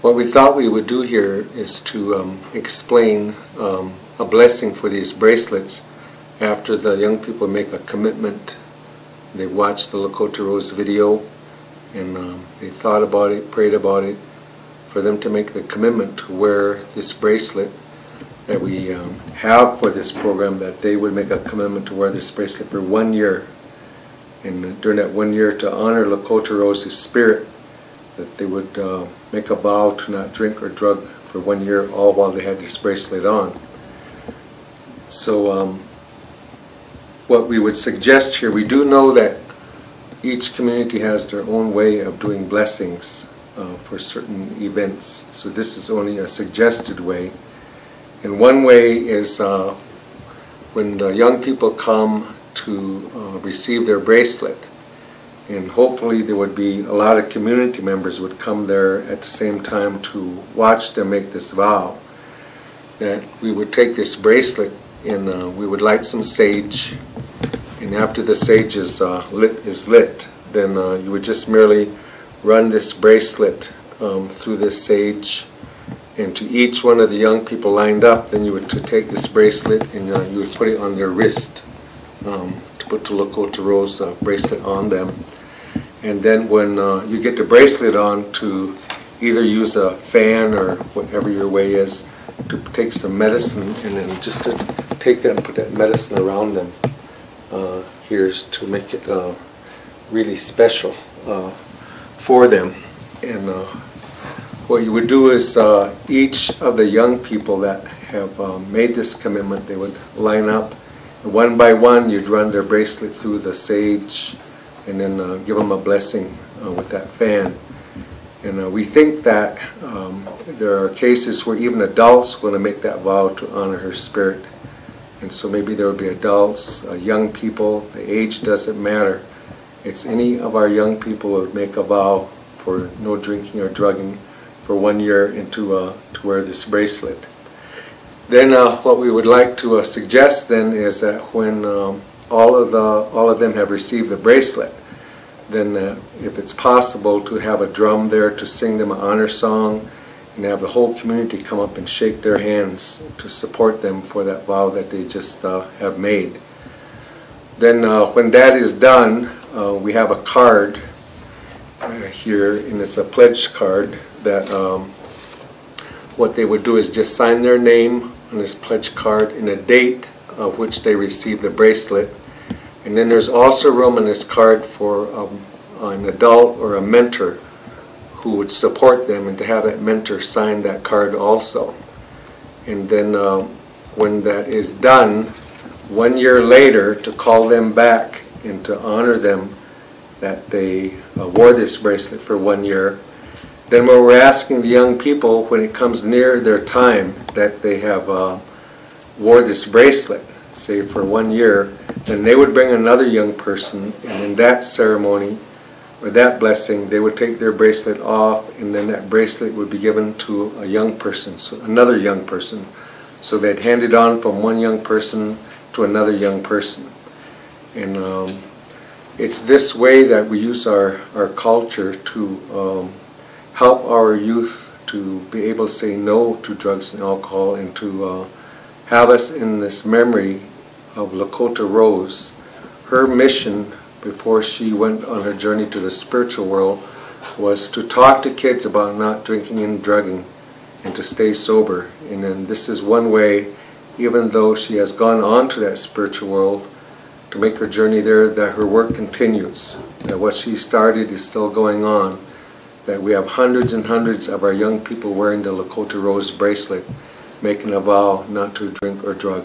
What we thought we would do here is to explain a blessing for these bracelets after the young people make a commitment. They watched the Lakota Rose video and they thought about it, prayed about it, for them to make the commitment to wear this bracelet that we have for this program, that they would make a commitment to wear this bracelet for 1 year. And during that 1 year, to honor Lakota Rose's spirit, that they would make a vow to not drink or drug for 1 year, all while they had this bracelet on. So what we would suggest here, we do know that each community has their own way of doing blessings for certain events. So this is only a suggested way. And one way is when the young people come to receive their bracelet, and hopefully there would be a lot of community members would come there at the same time to watch them make this vow, that we would take this bracelet and we would light some sage, and after the sage is lit, then you would just merely run this bracelet through this sage, and to each one of the young people lined up, then you would take this bracelet and you would put it on their wrist, to put the Lakota Rose bracelet on them. And then when you get the bracelet on, to either use a fan or whatever your way is, to take some medicine and then just to take that and put that medicine around them. Here's to make it really special for them. And what you would do is each of the young people that have made this commitment, they would line up, and one by one you'd run their bracelet through the sage and then give them a blessing with that fan. And we think that there are cases where even adults want to make that vow to honor her spirit. And so maybe there would be adults, young people, the age doesn't matter. It's any of our young people who would make a vow for no drinking or drugging for 1 year and to wear this bracelet. Then what we would like to suggest then is that when all of them have received the bracelet, then if it's possible to have a drum there to sing them an honor song, and have the whole community come up and shake their hands to support them for that vow that they just have made. Then when that is done, we have a card here, and it's a pledge card that what they would do is just sign their name on this pledge card and a date of which they received the bracelet. And then there's also room in this card for an adult or a mentor who would support them, and to have that mentor sign that card also. And then when that is done, 1 year later, to call them back and to honor them that they wore this bracelet for 1 year. Then we're asking the young people, when it comes near their time that they have wore this bracelet, say for 1 year, then they would bring another young person, and in that ceremony or that blessing, they would take their bracelet off, and then that bracelet would be given to a young person, so another young person. So they'd hand it on from one young person to another young person. And it's this way that we use our culture to help our youth to be able to say no to drugs and alcohol, and to have us in this memory of Lakota Rose. Her mission before she went on her journey to the spiritual world was to talk to kids about not drinking and drugging and to stay sober. And then this is one way, even though she has gone on to that spiritual world to make her journey there, that her work continues, that what she started is still going on, that we have hundreds and hundreds of our young people wearing the Lakota Rose bracelet, making a vow not to drink or drug.